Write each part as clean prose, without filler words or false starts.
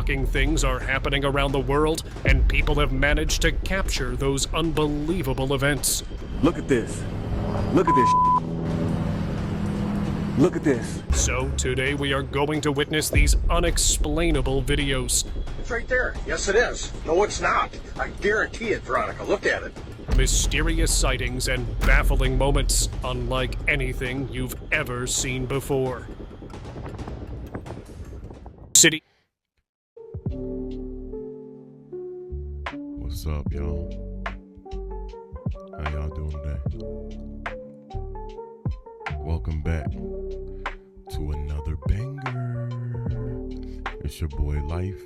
shocking things are happening around the world, and people have managed to capture those unbelievable events. Look at this. Look at this. Look at this. So today we are going to witness these unexplainable videos. It's right there. Yes, it is. No, it's not. I guarantee it, Veronica. Look at it. Mysterious sightings and baffling moments unlike anything you've ever seen before. City. What's up, y'all? How y'all doing today? Welcome back to another banger. It's your boy Life,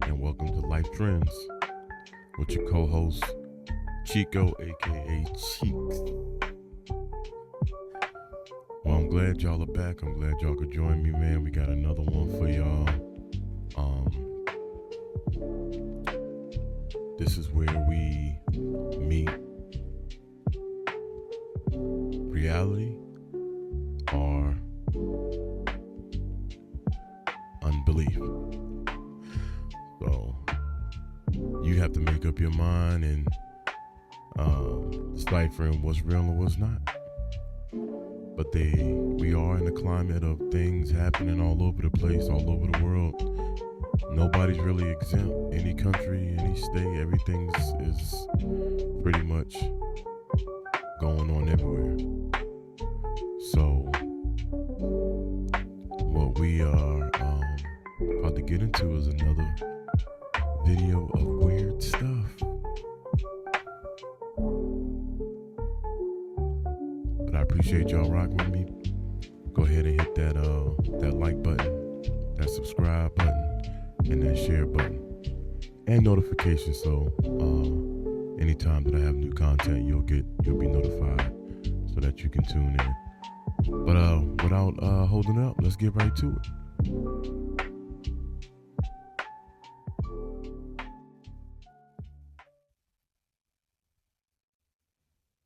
and welcome to Life Trends with your co-host Chico, aka Cheeks. Well, I'm glad y'all are back. I'm glad y'all could join me, man. We got another one for y'all. This is where we meet reality or unbelief. So you have to make up your mind and deciphering what's real and what's not. But we are in a climate of things happening all over the place, all over the world. Nobody's really exempt. Any country, any state, everything is pretty much going on everywhere. So what we are about to get into is another video of weird stuff. But I appreciate y'all rocking with me. Go ahead and hit that like button, that subscribe button, and that share button, and notification, so anytime that I have new content, you'll be notified so that you can tune in. But without holding up, let's get right to it.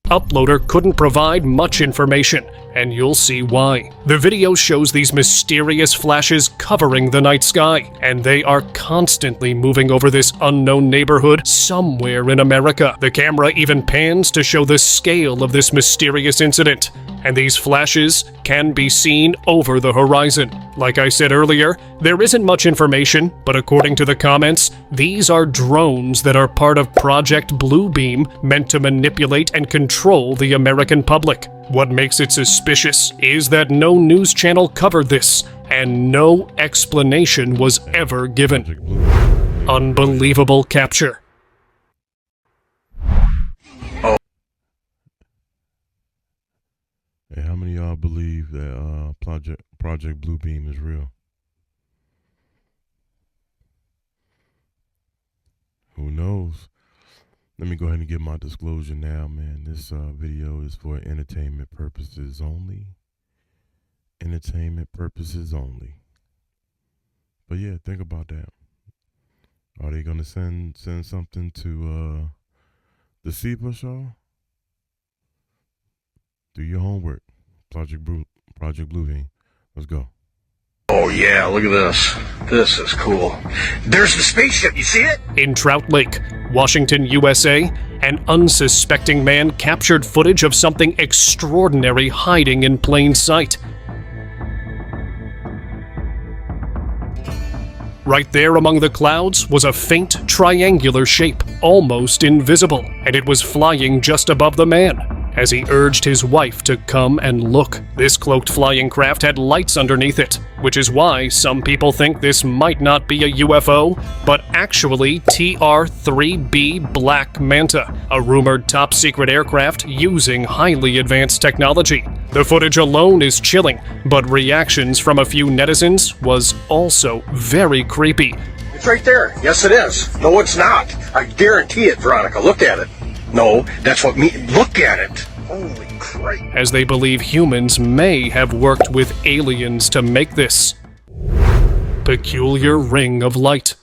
Uploader couldn't provide much information, and you'll see why. The video shows these mysterious flashes covering the night sky, and they are constantly moving over this unknown neighborhood somewhere in America. The camera even pans to show the scale of this mysterious incident, and these flashes can be seen over the horizon. Like I said earlier, there isn't much information, but according to the comments, these are drones that are part of Project Bluebeam, meant to manipulate and control the American public. What makes it suspicious is that no news channel covered this, and no explanation was ever given. Unbelievable capture. Hey, how many of y'all believe that Project Bluebeam is real? Who knows? Let me go ahead and give my disclosure now, man. This video is for entertainment purposes only. Entertainment purposes only. But yeah, think about that. Are they gonna send something to deceive us all? Do your homework. Project Bluebeam. Let's go. Oh, yeah, look at this. This is cool. There's the spaceship. You see it? In Trout Lake, Washington, USA, an unsuspecting man captured footage of something extraordinary hiding in plain sight. Right there among the clouds was a faint triangular shape, almost invisible, and it was flying just above the man. As he urged his wife to come and look. This cloaked flying craft had lights underneath it, which is why some people think this might not be a UFO, but actually TR-3B Black Manta, a rumored top-secret aircraft using highly advanced technology. The footage alone is chilling, but reactions from a few netizens was also very creepy. It's right there. Yes, it is. No, it's not. I guarantee it, Veronica. Look at it. No, that's what me. Look at it. Holy crap. As they believe humans may have worked with aliens to make this peculiar ring of light.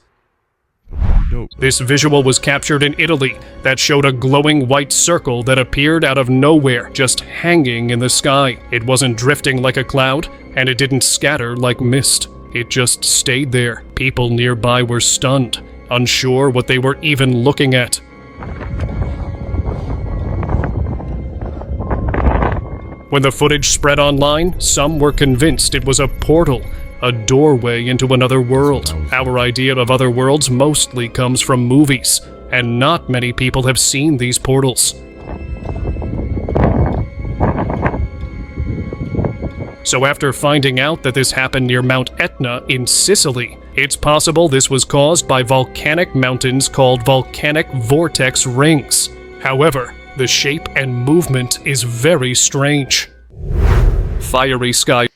This visual was captured in Italy that showed a glowing white circle that appeared out of nowhere, just hanging in the sky. It wasn't drifting like a cloud, and it didn't scatter like mist. It just stayed there. People nearby were stunned, unsure what they were even looking at. When the footage spread online, some were convinced it was a portal, a doorway into another world. Our idea of other worlds mostly comes from movies, and not many people have seen these portals. So after finding out that this happened near Mount Etna in Sicily, it's possible this was caused by volcanic mountains called volcanic vortex rings. However, the shape and movement is very strange. Fiery sky.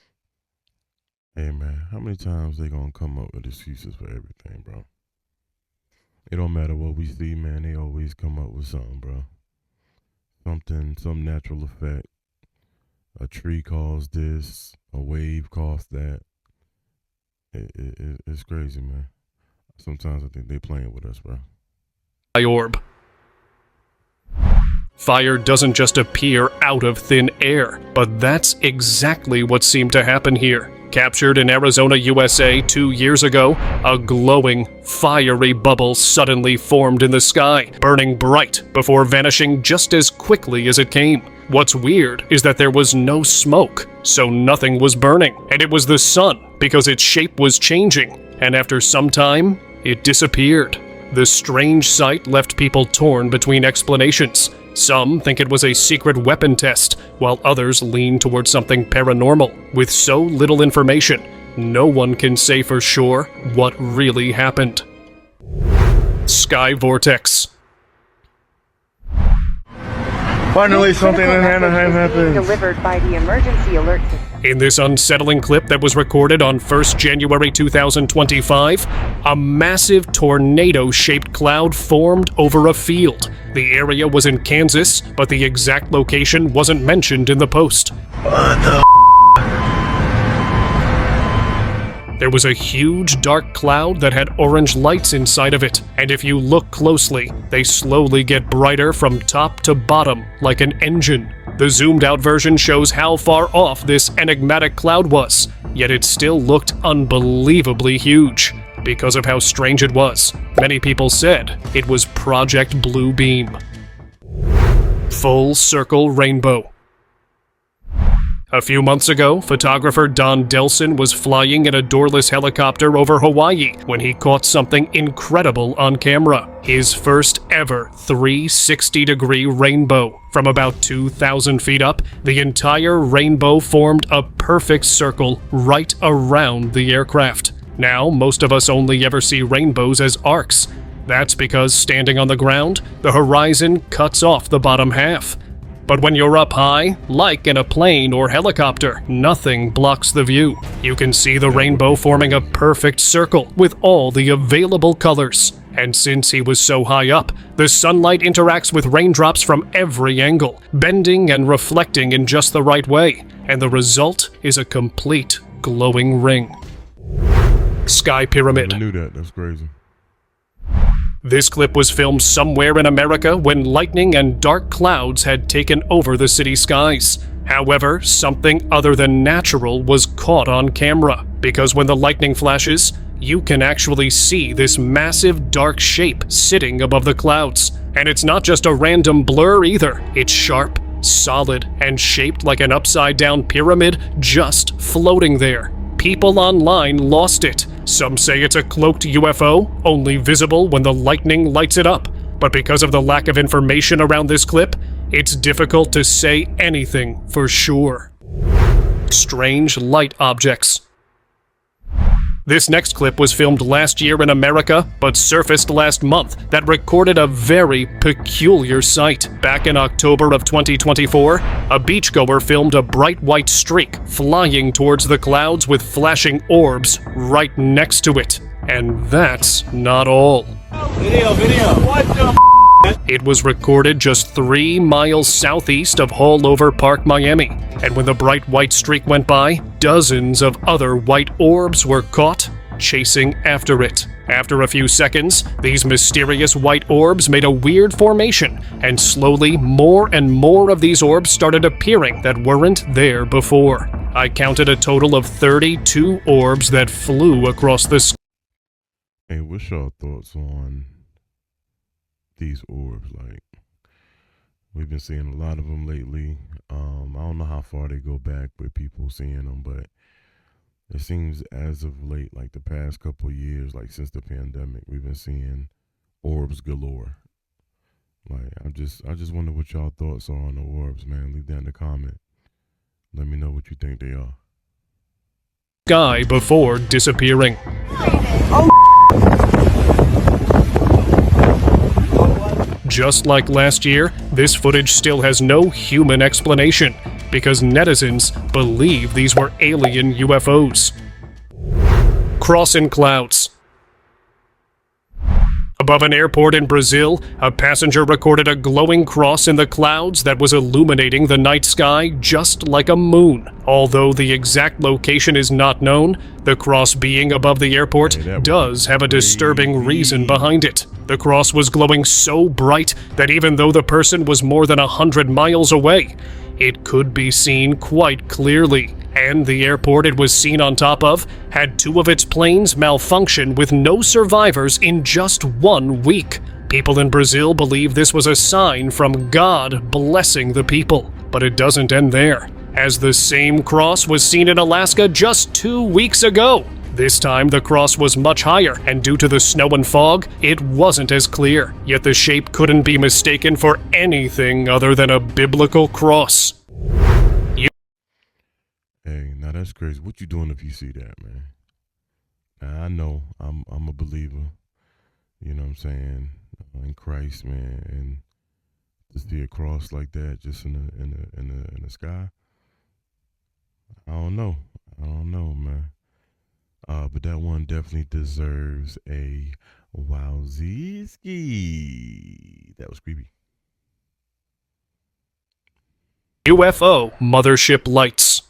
Hey man, how many times they gonna come up with excuses for everything, bro? It don't matter what we see, man, they always come up with something, bro. Something, some natural effect. A tree caused this, a wave caused that. It's crazy, man. Sometimes I think they playing with us, bro. Orb. Fire doesn't just appear out of thin air, but that's exactly what seemed to happen here. Captured in Arizona, USA 2 years ago, a glowing, fiery bubble suddenly formed in the sky, burning bright before vanishing just as quickly as it came. What's weird is that there was no smoke, so nothing was burning, and it was the sun because its shape was changing, and after some time, it disappeared. The strange sight left people torn between explanations. Some think it was a secret weapon test, while others lean towards something paranormal. With so little information, no one can say for sure what really happened. Sky vortex. Finally, something in Anaheim happened. Delivered by the emergency alert system. In this unsettling clip that was recorded on 1st January 2025, a massive tornado-shaped cloud formed over a field. The area was in Kansas, but the exact location wasn't mentioned in the post. There was a huge dark cloud that had orange lights inside of it, and if you look closely, they slowly get brighter from top to bottom like an engine. The zoomed out version shows how far off this enigmatic cloud was, yet it still looked unbelievably huge. Because of how strange it was, many people said it was Project Blue Beam. Full circle rainbow. A few months ago, photographer Don Delson was flying in a doorless helicopter over Hawaii when he caught something incredible on camera. His first ever 360-degree rainbow. From about 2,000 feet up, the entire rainbow formed a perfect circle right around the aircraft. Now, most of us only ever see rainbows as arcs. That's because standing on the ground, the horizon cuts off the bottom half. But when you're up high, like in a plane or helicopter, nothing blocks the view. You can see the rainbow forming a perfect circle with all the available colors. And since he was so high up, the sunlight interacts with raindrops from every angle, bending and reflecting in just the right way. And the result is a complete glowing ring. Sky Pyramid. I knew that. That's crazy. This clip was filmed somewhere in America when lightning and dark clouds had taken over the city skies. However, something other than natural was caught on camera, because when the lightning flashes, you can actually see this massive dark shape sitting above the clouds. And it's not just a random blur either. It's sharp, solid, and shaped like an upside-down pyramid just floating there. People online lost it. Some say it's a cloaked UFO, only visible when the lightning lights it up. But because of the lack of information around this clip, it's difficult to say anything for sure. Strange light objects. This next clip was filmed last year in America, but surfaced last month that recorded a very peculiar sight. Back in October of 2024, a beachgoer filmed a bright white streak flying towards the clouds with flashing orbs right next to it. And that's not all. Video. What the It was recorded just 3 miles southeast of Haulover Park, Miami, and when the bright white streak went by, dozens of other white orbs were caught chasing after it. After a few seconds, these mysterious white orbs made a weird formation, and slowly more and more of these orbs started appearing that weren't there before. I counted a total of 32 orbs that flew across the sky. Hey, what's your thoughts on these orbs? Like, we've been seeing a lot of them lately. I don't know how far they go back with people seeing them, but it seems as of late, like the past couple of years, like since the pandemic, we've been seeing orbs galore. Like, I just wonder what y'all thoughts are on the orbs, man. Leave that in the comment. Let me know what you think they are. Sky before disappearing. Just like last year, this footage still has no human explanation, because netizens believe these were alien UFOs. Cross in clouds. Above an airport in Brazil, a passenger recorded a glowing cross in the clouds that was illuminating the night sky just like a moon. Although the exact location is not known, the cross being above the airport does have a disturbing reason behind it. The cross was glowing so bright that even though the person was more than 100 miles away, it could be seen quite clearly. And the airport it was seen on top of had 2 of its planes malfunction with no survivors in just 1 week. People in Brazil believe this was a sign from God blessing the people. But it doesn't end there, as the same cross was seen in Alaska just 2 weeks ago. This time the cross was much higher, and due to the snow and fog, it wasn't as clear. Yet the shape couldn't be mistaken for anything other than a biblical cross. Hey, now that's crazy. What you doing if you see that, man? Now, I know I'm a believer, you know what I'm saying, in Christ, man, and to see a cross like that just in the sky, I don't know, man. But that one definitely deserves a wowzeeski. That was creepy. UFO mothership lights.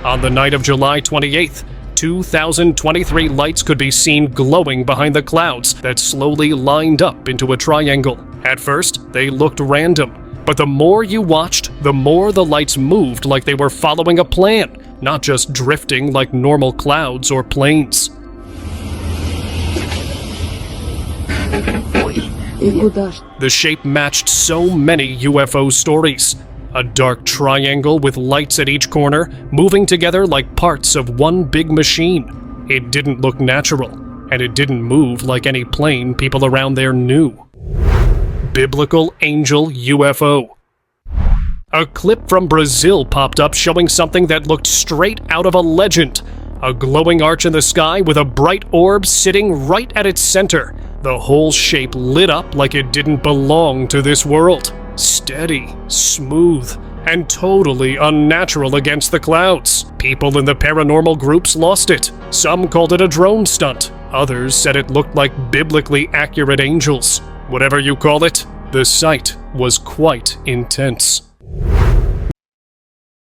On the night of July 28th, 2,023 lights could be seen glowing behind the clouds that slowly lined up into a triangle. At first, they looked random, but the more you watched, the more the lights moved like they were following a plan, not just drifting like normal clouds or planes. The shape matched so many UFO stories. A dark triangle with lights at each corner, moving together like parts of one big machine. It didn't look natural, and it didn't move like any plane people around there knew. Biblical Angel UFO. A clip from Brazil popped up showing something that looked straight out of a legend. A glowing arch in the sky with a bright orb sitting right at its center. The whole shape lit up like it didn't belong to this world. Steady, smooth, and totally unnatural against the clouds. People in the paranormal groups lost it. Some called it a drone stunt. Others said it looked like biblically accurate angels. Whatever you call it, the sight was quite intense.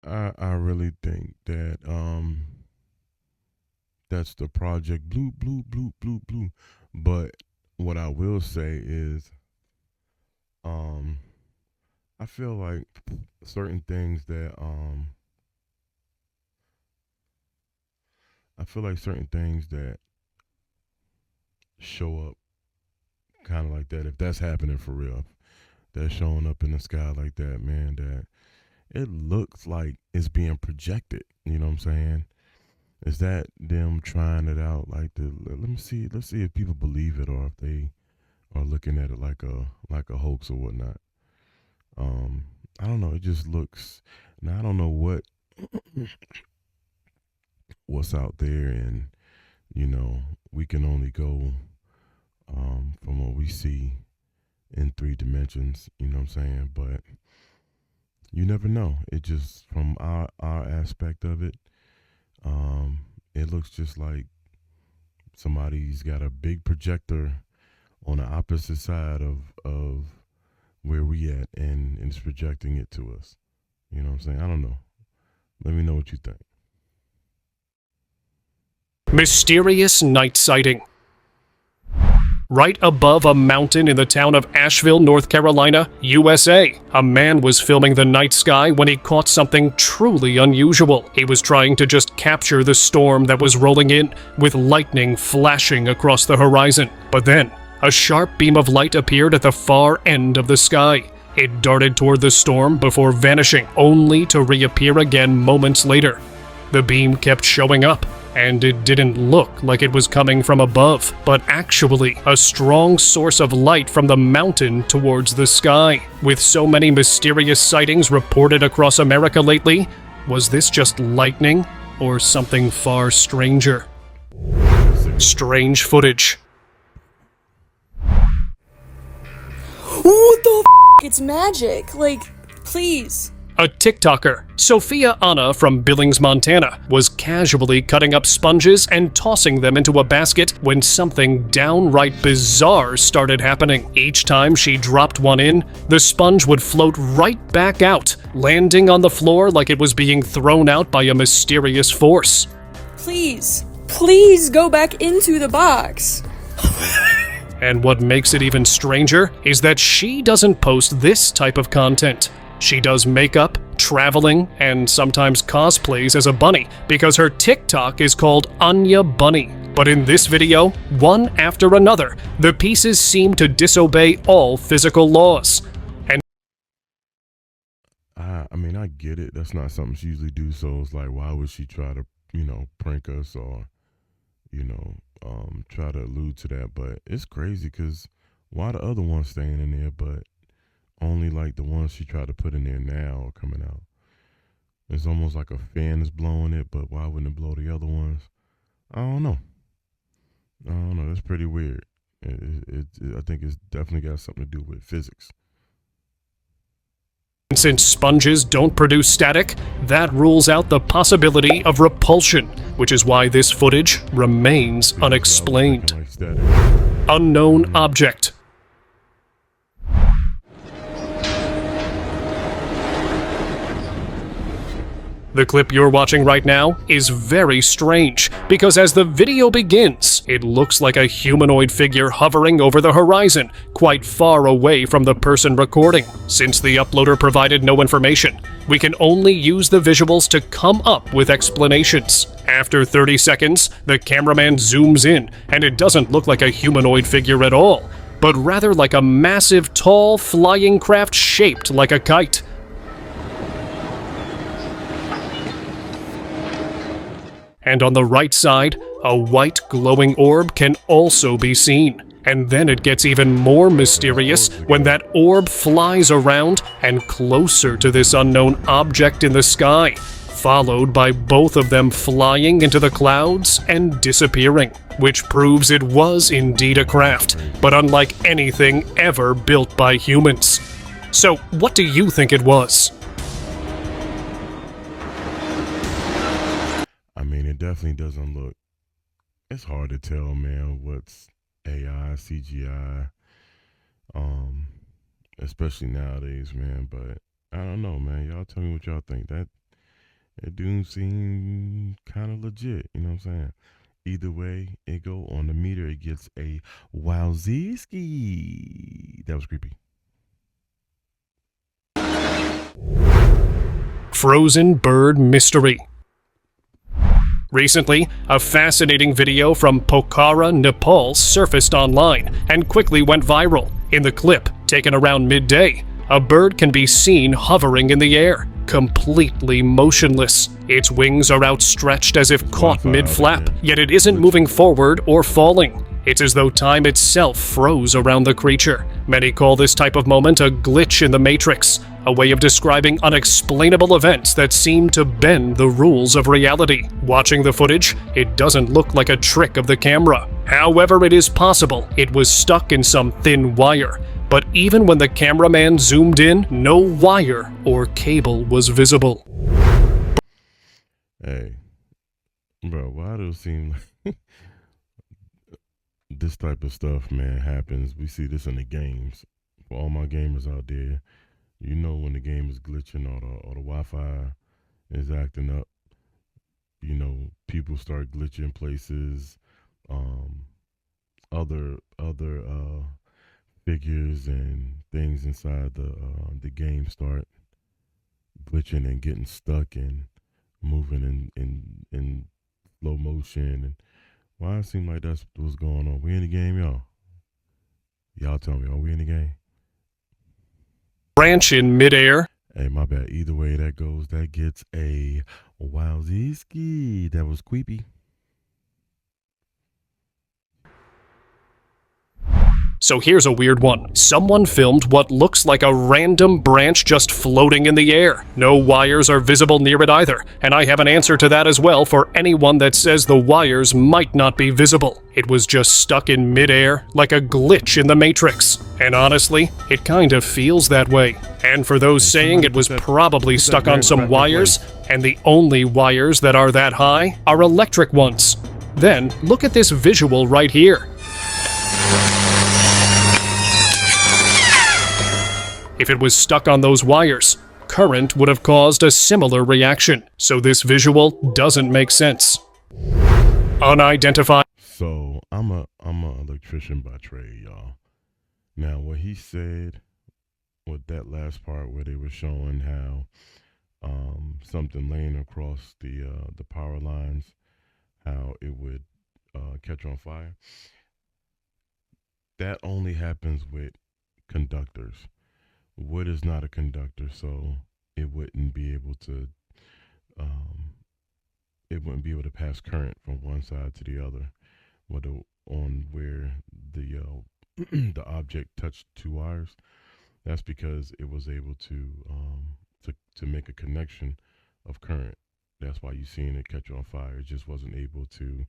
I really think that that's the Project Blue. But what I will say is I feel like certain things that show up kind of like that, if that's happening for real, that's showing up in the sky like that, man, that it looks like it's being projected, you know what I'm saying? Is that them trying it out like let's see if people believe it or if they are looking at it like a hoax or whatnot. I don't know, it just looks, now I don't know what's out there, and you know, we can only go from what we see in 3 dimensions, you know what I'm saying? But you never know. It just, from our aspect of it, it looks just like somebody's got a big projector on the opposite side of where we at, and it's projecting it to us. You know what I'm saying? I don't know. Let me know what you think. Mysterious night sighting. Right above a mountain in the town of Asheville, North Carolina, USA, a man was filming the night sky when he caught something truly unusual. He was trying to just capture the storm that was rolling in, with lightning flashing across the horizon. But then, a sharp beam of light appeared at the far end of the sky. It darted toward the storm before vanishing, only to reappear again moments later. The beam kept showing up, and it didn't look like it was coming from above, but actually a strong source of light from the mountain towards the sky. With so many mysterious sightings reported across America lately, was this just lightning or something far stranger? Strange footage. What the It's magic. Like, please. A TikToker, Sophia Anna from Billings, Montana, was casually cutting up sponges and tossing them into a basket when something downright bizarre started happening. Each time she dropped one in, the sponge would float right back out, landing on the floor like it was being thrown out by a mysterious force. Please. Please go back into the box. And what makes it even stranger is that she doesn't post this type of content. She does makeup, traveling, and sometimes cosplays as a bunny because her TikTok is called Anya Bunny. But in this video, one after another, the pieces seem to disobey all physical laws. And I mean, I get it. That's not something she usually do. So it's like, why would she try to, prank us or, try to allude to that? But it's crazy because why the other ones staying in there, but only like the ones she tried to put in there now are coming out. It's almost like a fan is blowing it, but why wouldn't it blow the other ones? I don't know. That's pretty weird. I think it's definitely got something to do with physics. since sponges don't produce static, that rules out the possibility of repulsion, which is why this footage remains unexplained. Like static. Unknown object. The clip you're watching right now is very strange, because as the video begins, it looks like a humanoid figure hovering over the horizon, quite far away from the person recording. Since the uploader provided no information, we can only use the visuals to come up with explanations. After 30 seconds, the cameraman zooms in, and it doesn't look like a humanoid figure at all, but rather like a massive, tall, flying craft shaped like a kite. And on the right side, a white glowing orb can also be seen. And then it gets even more mysterious when that orb flies around and closer to this unknown object in the sky, followed by both of them flying into the clouds and disappearing, which proves it was indeed a craft, but unlike anything ever built by humans. So, what do you think it was? I mean, it definitely doesn't look. It's hard to tell, man, what's AI, CGI, especially nowadays, man. But I don't know, man. Y'all tell me what y'all think. That it do seem kind of legit. You know what I'm saying? Either way it go on the meter, it gets a wowziski. That was creepy. Frozen bird mystery. Recently, a fascinating video from Pokhara, Nepal surfaced online and quickly went viral. In the clip, taken around midday, a bird can be seen hovering in the air, completely motionless. Its wings are outstretched as if caught mid-flap, yet it isn't moving forward or falling. It's as though time itself froze around the creature. Many call this type of moment a glitch in the Matrix, a way of describing unexplainable events that seem to bend the rules of reality. Watching the footage, it doesn't look like a trick of the camera. However, it is possible it was stuck in some thin wire. But even when the cameraman zoomed in, no wire or cable was visible. Hey, bro, why do it seem like this type of stuff, man, happens? We see this in the games. For all my gamers out there, you know when the game is glitching or the Wi-Fi is acting up. You know, people start glitching places. Other figures and things inside the game start glitching and getting stuck and moving in slow motion. And why it seems like that's what's going on. We in the game, y'all? Y'all tell me, are we in the game? Branch in midair. Hey, my bad. Either way that goes, that gets a wowzee. That was creepy. So here's a weird one. Someone filmed what looks like a random branch just floating in the air. No wires are visible near it either, and I have an answer to that as well for anyone that says the wires might not be visible. It was just stuck in midair, like a glitch in the Matrix. And honestly, it kind of feels that way. And for those saying it was probably stuck on some wires, and the only wires that are that high are electric ones. Then, look at this visual right here. If it was stuck on those wires, current would have caused a similar reaction, so this visual doesn't make sense. Unidentified. So I'm a electrician by trade, y'all. Now what he said with that last part where they were showing how something laying across the power lines, how it would catch on fire. That only happens with conductors. Wood is not a conductor, so it wouldn't be able to pass current from one side to the other, on where the the object touched two wires. That's because it was able to make a connection of current. That's why you're seeing it catch on fire. It just wasn't able to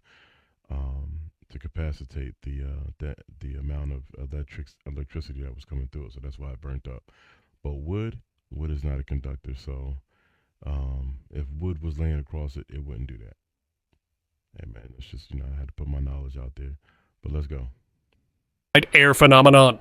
capacitate the amount of electricity that was coming through it. So that's why it burnt up. But wood is not a conductor. So if wood was laying across it, it wouldn't do that. Hey man, it's just, I had to put my knowledge out there. But let's go. Air phenomenon.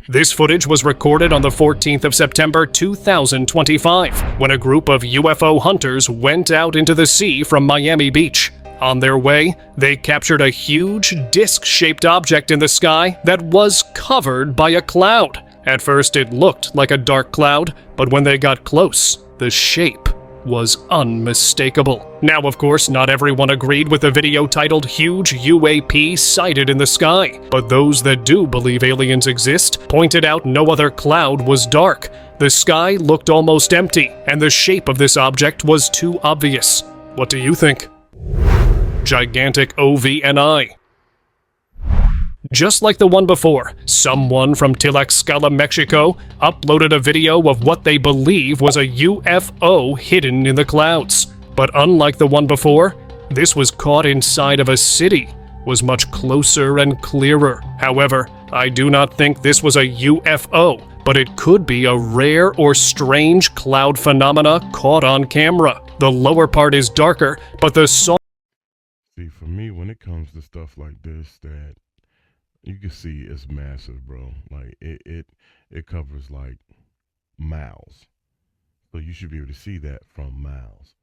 This footage was recorded on the 14th of September 2025, when a group of UFO hunters went out into the sea from Miami Beach. On their way, they captured a huge disc-shaped object in the sky that was covered by a cloud. At first, it looked like a dark cloud, but when they got close, the shape was unmistakable. Now, of course, not everyone agreed with the video titled "Huge UAP Sighted in the Sky," but those that do believe aliens exist pointed out no other cloud was dark. The sky looked almost empty, and the shape of this object was too obvious. What do you think? Gigantic OVNI. Just like the one before, someone from Tlaxcala, Mexico, uploaded a video of what they believe was a UFO hidden in the clouds. But unlike the one before, this was caught inside of a city, was much closer and clearer. However, I do not think this was a UFO, but it could be a rare or strange cloud phenomena caught on camera. The lower part is darker, but the See, for me, when it comes to stuff like this, that you can see it's massive, bro. Like it covers like miles. So you should be able to see that from miles.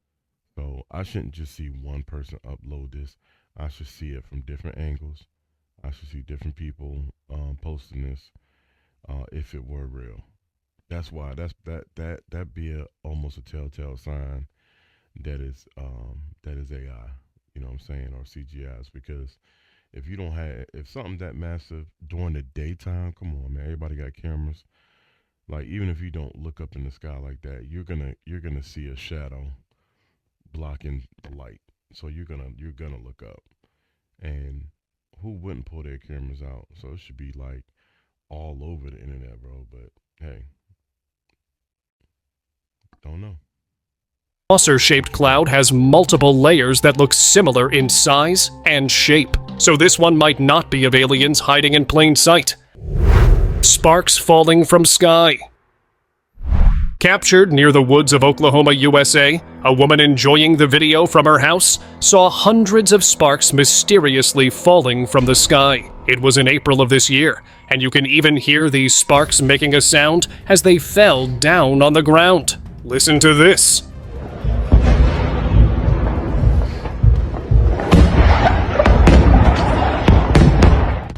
So I shouldn't just see one person upload this. I should see it from different angles. I should see different people posting this if it were real. That's why that be almost a telltale sign that is AI. You know what I'm saying, or CGIs, because if something that massive during the daytime, come on, man, everybody got cameras. Like, even if you don't look up in the sky like that, you're gonna see a shadow blocking the light. So you're gonna look up, and who wouldn't pull their cameras out? So it should be like all over the internet, bro. But hey, don't know. Saucer-shaped cloud has multiple layers that look similar in size and shape, so this one might not be of aliens hiding in plain sight. Sparks falling from sky. Captured near the woods of Oklahoma, USA, a woman enjoying the video from her house saw hundreds of sparks mysteriously falling from the sky. It was in April of this year, and you can even hear these sparks making a sound as they fell down on the ground. Listen to this.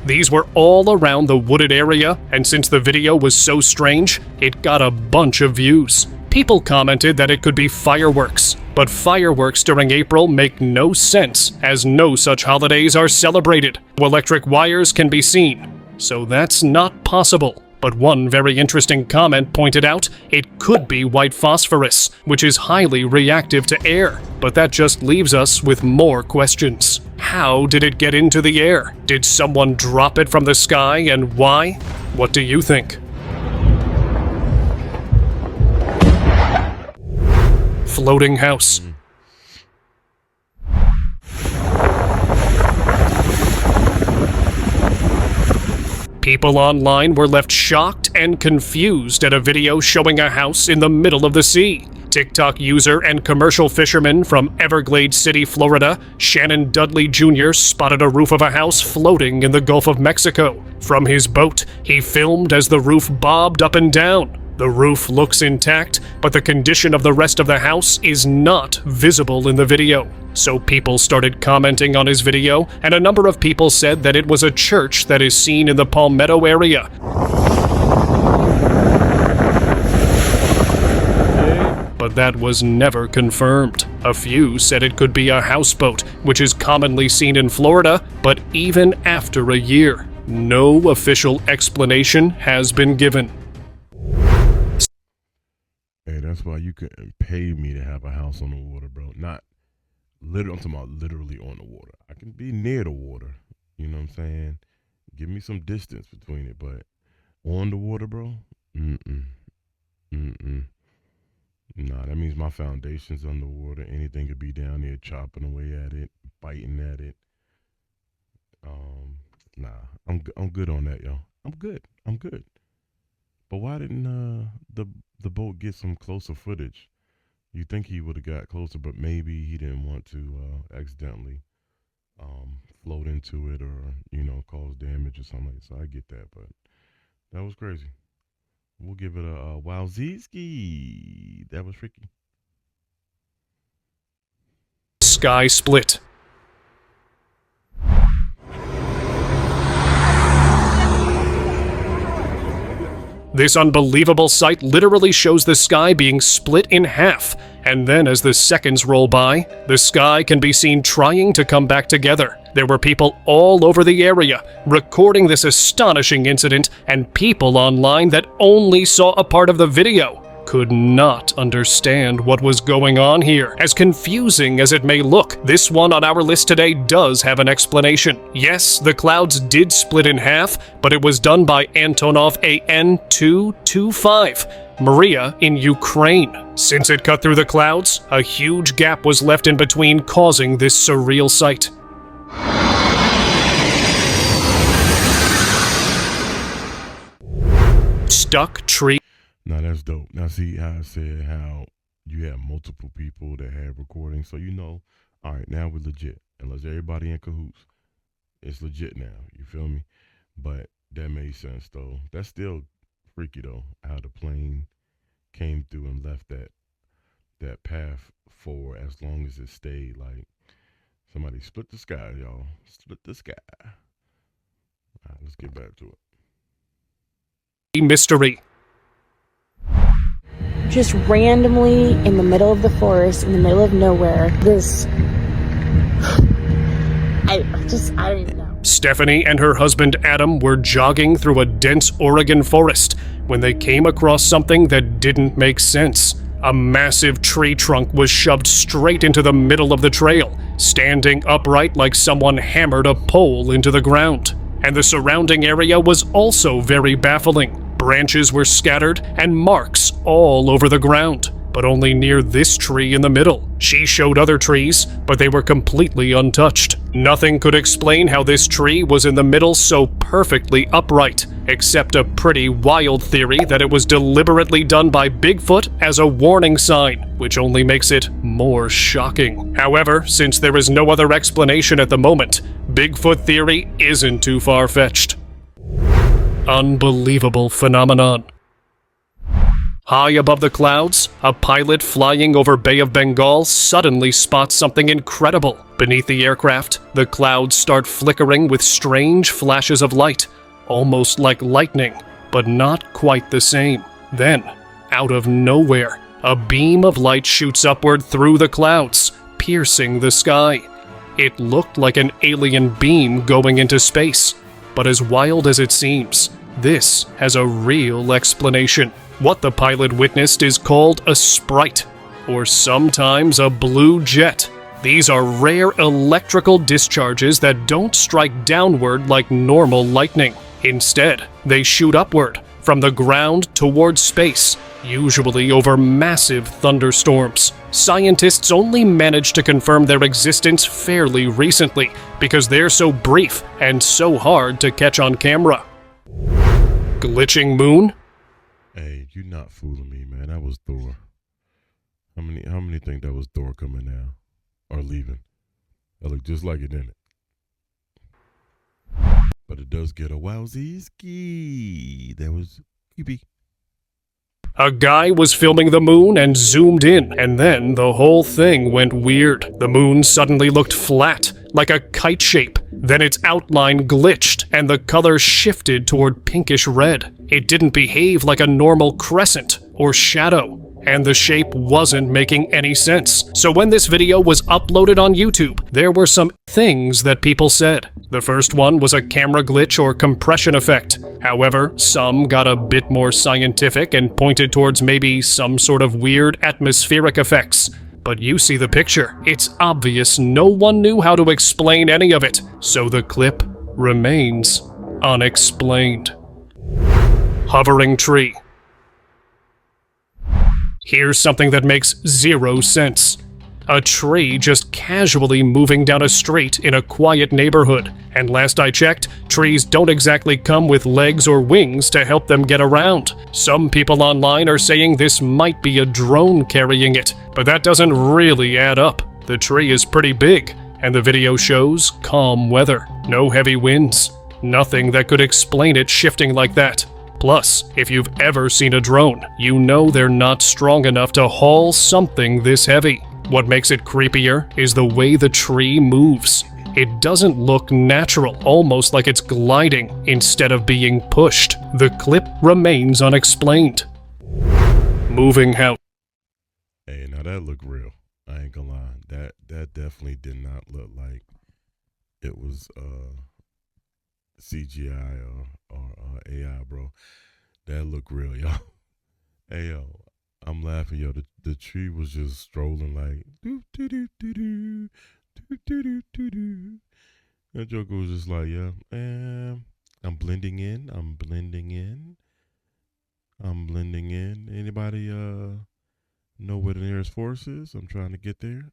These were all around the wooded area, and since the video was so strange, it got a bunch of views. People commented that it could be fireworks, but fireworks during April make no sense, as no such holidays are celebrated. Electric wires can be seen, so that's not possible. But one very interesting comment pointed out it could be white phosphorus, which is highly reactive to air. But that just leaves us with more questions. How did it get into the air? Did someone drop it from the sky, and why? What do you think? Floating house. People online were left shocked and confused at a video showing a house in the middle of the sea. TikTok user and commercial fisherman from Everglades City, Florida, Shannon Dudley Jr. spotted a roof of a house floating in the Gulf of Mexico. From his boat, he filmed as the roof bobbed up and down. The roof looks intact, but the condition of the rest of the house is not visible in the video. So people started commenting on his video, and a number of people said that it was a church that is seen in the Palmetto area. But that was never confirmed. A few said it could be a houseboat, which is commonly seen in Florida, but even after a year, no official explanation has been given. Hey, that's why you couldn't pay me to have a house on the water, bro. Not literally, I'm talking about literally on the water. I can be near the water, you know what I'm saying? Give me some distance between it, but on the water, bro? Nah, that means my foundation's underwater. Anything could be down there chopping away at it, biting at it. Nah, I'm good on that, yo. I'm good. But why didn't the boat get some closer footage? You think he would have got closer, but maybe he didn't want to accidentally float into it or, you know, cause damage or something like that. So I get that, but that was crazy. We'll give it a wowzeeski. That was freaky. Sky split. This unbelievable sight literally shows the sky being split in half, and then as the seconds roll by, the sky can be seen trying to come back together. There were people all over the area recording this astonishing incident, and people online that only saw a part of the video could not understand what was going on here. As confusing as it may look, this one on our list today does have an explanation. Yes, the clouds did split in half, but it was done by Antonov AN-225, Maria in Ukraine. Since it cut through the clouds, a huge gap was left in between, causing this surreal sight. Stuck tree. Now that's dope. Now see how I said how you have multiple people that have recordings, so you know, all right, now we're legit. Unless everybody in cahoots, it's legit now. You feel me? But that made sense though. That's still freaky though, how the plane came through and left that path for as long as it stayed. Like somebody split the sky, y'all. Split the sky. All right, let's get back to it. Mystery. Just randomly in the middle of the forest, in the middle of nowhere, this... I don't even know. Stephanie and her husband Adam were jogging through a dense Oregon forest when they came across something that didn't make sense. A massive tree trunk was shoved straight into the middle of the trail, standing upright like someone hammered a pole into the ground. And the surrounding area was also very baffling. Branches were scattered and marks all over the ground, but only near this tree in the middle. She showed other trees, but they were completely untouched. Nothing could explain how this tree was in the middle so perfectly upright, except a pretty wild theory that it was deliberately done by Bigfoot as a warning sign, which only makes it more shocking. However, since there is no other explanation at the moment, Bigfoot theory isn't too far-fetched. unbelievable phenomenon. High above the clouds, a pilot flying over Bay of Bengal suddenly spots something incredible. Beneath the aircraft, the clouds start flickering with strange flashes of light, almost like lightning, but not quite the same. Then, out of nowhere, a beam of light shoots upward through the clouds, piercing the sky. It looked like an alien beam going into space, but as wild as it seems, this has a real explanation. What the pilot witnessed is called a sprite, or sometimes a blue jet. These are rare electrical discharges that don't strike downward like normal lightning. Instead, they shoot upward, from the ground towards space, usually over massive thunderstorms. Scientists only managed to confirm their existence fairly recently, because they're so brief and so hard to catch on camera. Glitching moon? Hey, you not fooling me, man. That was Thor. How many think that was Thor coming now? Or leaving? That looked just like it, didn't it? But it does get a wowzee ski. That was creepy. A guy was filming the moon and zoomed in, and then the whole thing went weird. The moon suddenly looked flat, like a kite shape. Then its outline glitched, and the color shifted toward pinkish red. It didn't behave like a normal crescent or shadow, and the shape wasn't making any sense. So when this video was uploaded on YouTube, there were some things that people said. The first one was a camera glitch or compression effect. However, some got a bit more scientific and pointed towards maybe some sort of weird atmospheric effects. But you see the picture. It's obvious no one knew how to explain any of it, so the clip remains unexplained. Hovering tree. Here's something that makes zero sense. A tree just casually moving down a street in a quiet neighborhood. And last I checked, trees don't exactly come with legs or wings to help them get around. Some people online are saying this might be a drone carrying it, but that doesn't really add up. The tree is pretty big, and the video shows calm weather. No heavy winds. Nothing that could explain it shifting like that. Plus, if you've ever seen a drone, you know they're not strong enough to haul something this heavy. What makes it creepier is the way the tree moves. It doesn't look natural, almost like it's gliding instead of being pushed. The clip remains unexplained. Moving house. Hey, now that looked real. I ain't gonna lie. That definitely did not look like it was CGI or AI, bro. That looked real, y'all. Hey, yo, I'm laughing, yo. The tree was just strolling like doo doo doo doo doo doo doo doo doo. That joker was just like, yeah, I'm blending in. I'm blending in. I'm blending in. Anybody know where the nearest forest is? I'm trying to get there.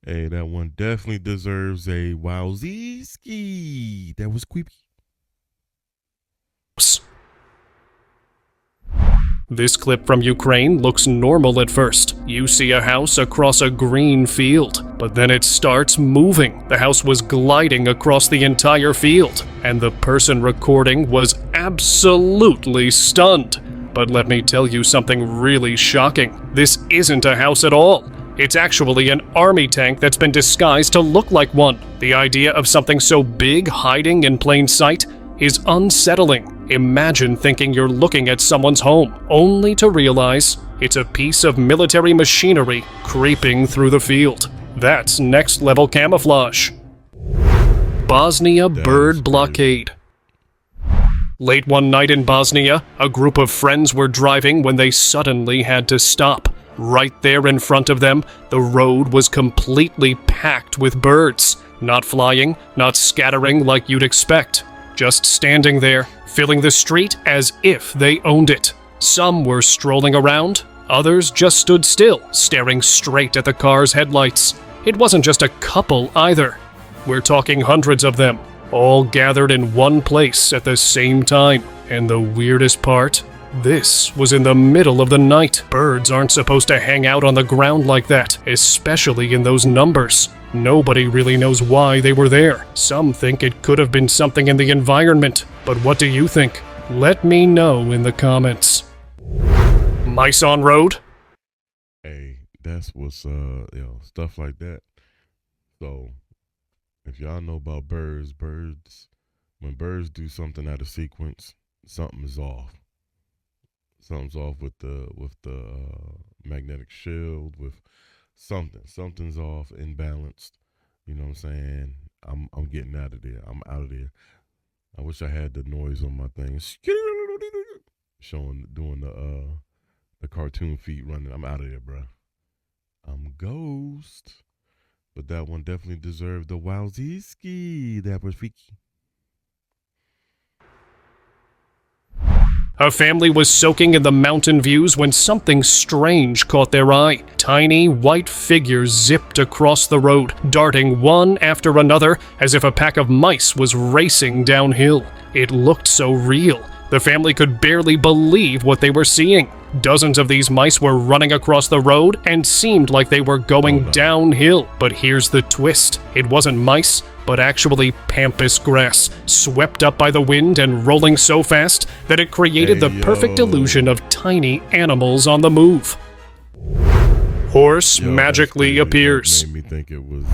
Hey, that one definitely deserves a wowzee ski. That was creepy. This clip from Ukraine looks normal at first. You see a house across a green field, but then it starts moving. The house was gliding across the entire field, and the person recording was absolutely stunned. But let me tell you something really shocking. This isn't a house at all. It's actually an army tank that's been disguised to look like one. The idea of something so big hiding in plain sight is unsettling. Imagine thinking you're looking at someone's home, only to realize it's a piece of military machinery creeping through the field. That's next-level camouflage. Bosnia bird blockade. Late one night in Bosnia, a group of friends were driving when they suddenly had to stop. Right there in front of them, the road was completely packed with birds. Not flying, not scattering like you'd expect. Just standing there, filling the street as if they owned it. Some were strolling around, others just stood still, staring straight at the car's headlights. It wasn't just a couple either. We're talking hundreds of them, all gathered in one place at the same time. And the weirdest part? This was in the middle of the night. Birds aren't supposed to hang out on the ground like that, especially in those numbers. Nobody really knows why they were there. Some think it could have been something in the environment, But what do you think? Let me know in the comments. Mice on road? Hey, that's what's stuff like that. So if y'all know about birds, when birds do something out of sequence, something is off. Something's off with the magnetic shield, with something's off, imbalanced. You know what I'm saying? I'm getting out of there. I'm out of there. I wish I had the noise on my thing, doing the cartoon feet running. I'm out of there, bro. I'm Ghost. But that one definitely deserved the wowziski. That was freaky. A family was soaking in the mountain views when something strange caught their eye. Tiny, white figures zipped across the road, darting one after another as if a pack of mice was racing downhill. It looked so real. The family could barely believe what they were seeing. Dozens of these mice were running across the road and seemed like they were going downhill. But here's the twist. It wasn't mice, but actually pampas grass, swept up by the wind and rolling so fast that it created the perfect illusion of tiny animals on the move. Horse magically appears. Made me think it was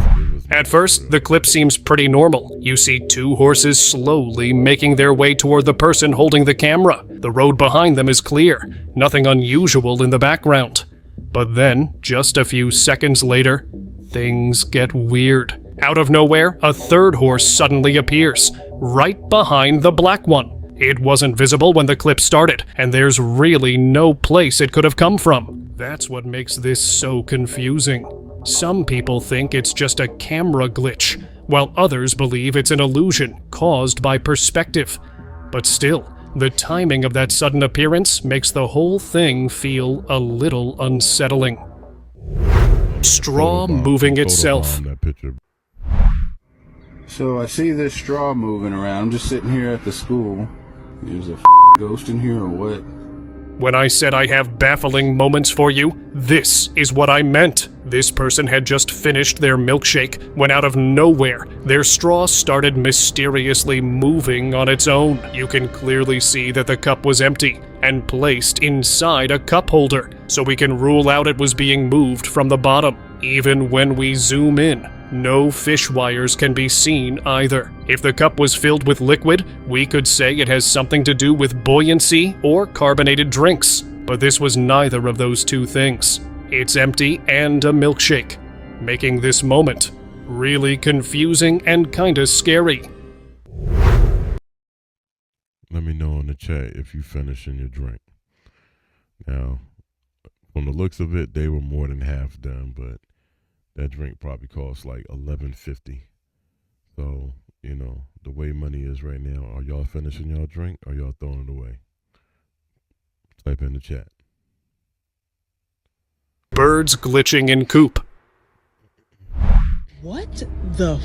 At first, the clip seems pretty normal. You see two horses slowly making their way toward the person holding the camera. The road behind them is clear, nothing unusual in the background. But then, just a few seconds later, things get weird. Out of nowhere, a third horse suddenly appears, right behind the black one. It wasn't visible when the clip started, and there's really no place it could have come from. That's what makes this so confusing. Some people think it's just a camera glitch, while others believe it's an illusion caused by perspective. But still, the timing of that sudden appearance makes the whole thing feel a little unsettling. Straw moving itself. So I see this straw moving around. I'm just sitting here at the school. There's a ghost in here or what? When I said I have baffling moments for you, this is what I meant. This person had just finished their milkshake when out of nowhere, their straw started mysteriously moving on its own. You can clearly see that the cup was empty and placed inside a cup holder, so we can rule out it was being moved from the bottom. Even when we zoom in, no fish wires can be seen either. If the cup was filled with liquid, we could say it has something to do with buoyancy or carbonated drinks. But this was neither of those two things. It's empty and a milkshake, making this moment really confusing and kinda scary. Let me know in the chat if you finishing your drink. Now, from the looks of it, they were more than half done, but that drink probably costs like $11.50. So, you know, the way money is right now, are y'all finishing y'all drink or y'all throwing it away? Type in the chat. Birds glitching in coop. What the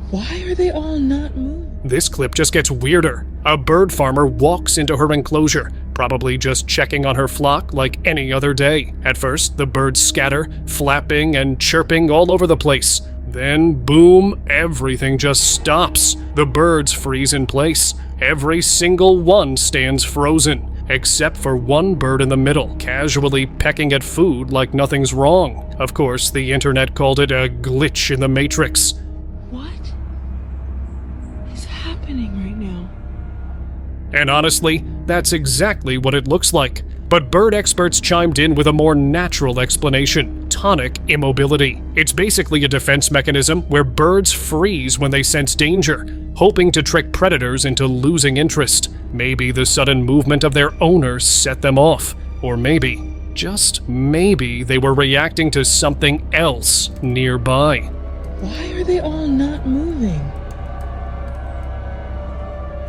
Why are they all not moving? This clip just gets weirder. A bird farmer walks into her enclosure, probably just checking on her flock like any other day. At first, the birds scatter, flapping and chirping all over the place. Then, boom, everything just stops. The birds freeze in place. Every single one stands frozen, except for one bird in the middle, casually pecking at food like nothing's wrong. Of course, the internet called it a glitch in the Matrix. What is happening right now? And honestly, that's exactly what it looks like. But bird experts chimed in with a more natural explanation: tonic immobility. It's basically a defense mechanism where birds freeze when they sense danger, hoping to trick predators into losing interest. Maybe the sudden movement of their owner set them off. Or maybe, just maybe, they were reacting to something else nearby. Why are they all not moving?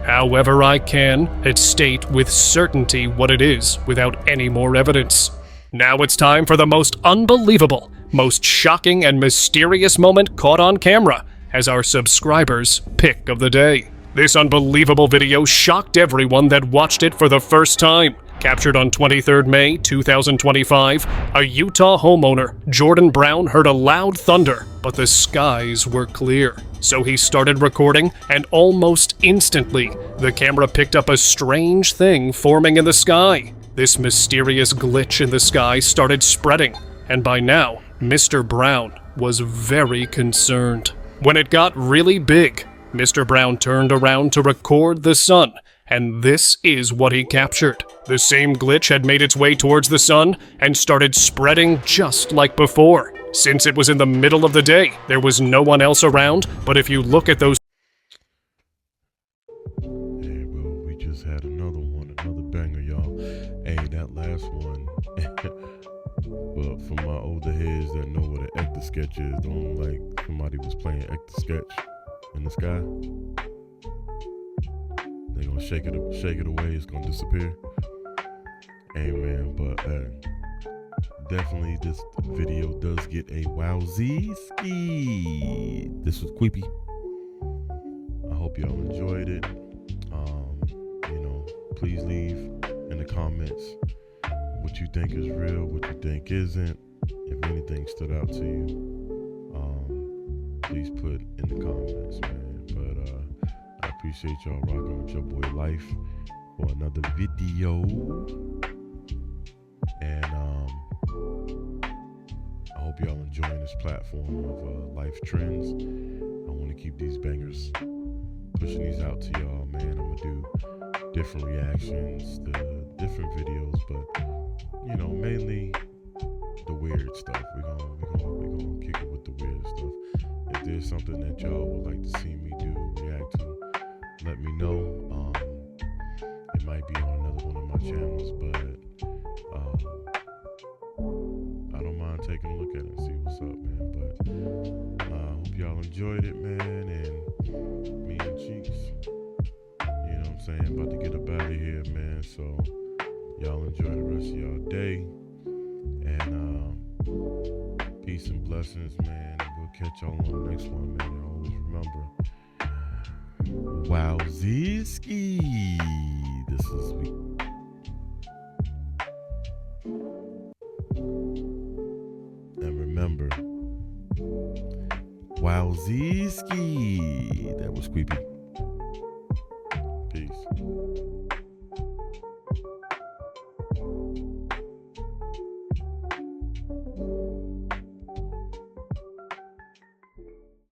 However I can, state with certainty what it is without any more evidence. Now it's time for the most unbelievable, most shocking and mysterious moment caught on camera as our subscribers' pick of the day. This unbelievable video shocked everyone that watched it for the first time. Captured on 23rd May 2025, a Utah homeowner, Jordan Brown, heard a loud thunder, but the skies were clear. So he started recording, and almost instantly, the camera picked up a strange thing forming in the sky. This mysterious glitch in the sky started spreading, and by now, Mr. Brown was very concerned. When it got really big, Mr. Brown turned around to record the sun, and this is what he captured. The same glitch had made its way towards the sun and started spreading just like before. Since it was in the middle of the day, there was no one else around, but if you look at those... Hey, well, we just had another banger, y'all. Hey, that last one, well, for my older heads that know what an Etch-a-Sketch is, don't like somebody was playing Etch-a-Sketch in the sky. They're gonna shake it away, it's gonna disappear. Hey man, but definitely this video does get a wowzee-ski. This was Queepy. I hope y'all enjoyed it. Please leave in the comments what you think is real, what you think isn't. If anything stood out to you, please put in the comments, man. But I appreciate y'all rocking with your boy Life for another video. And I hope y'all enjoying this platform of Life Trends. I want to keep these bangers, pushing these out to y'all, man. I'm gonna do different reactions to different videos, but mainly the weird stuff. We're gonna kick it with the weird stuff. If there's something that y'all would like to see me do, react to, let me know. It might be on another one of my channels, but I don't mind taking a look at it and see what's up, man. But I hope y'all enjoyed it, man. And me and Cheeks, I'm saying, about to get up out of here, man. So y'all enjoy the rest of y'all day, and peace and blessings, man. And we'll catch y'all on the next one, man. And always remember, wowzee-ski. This is week. And remember, wowzee-ski. That was Queepy.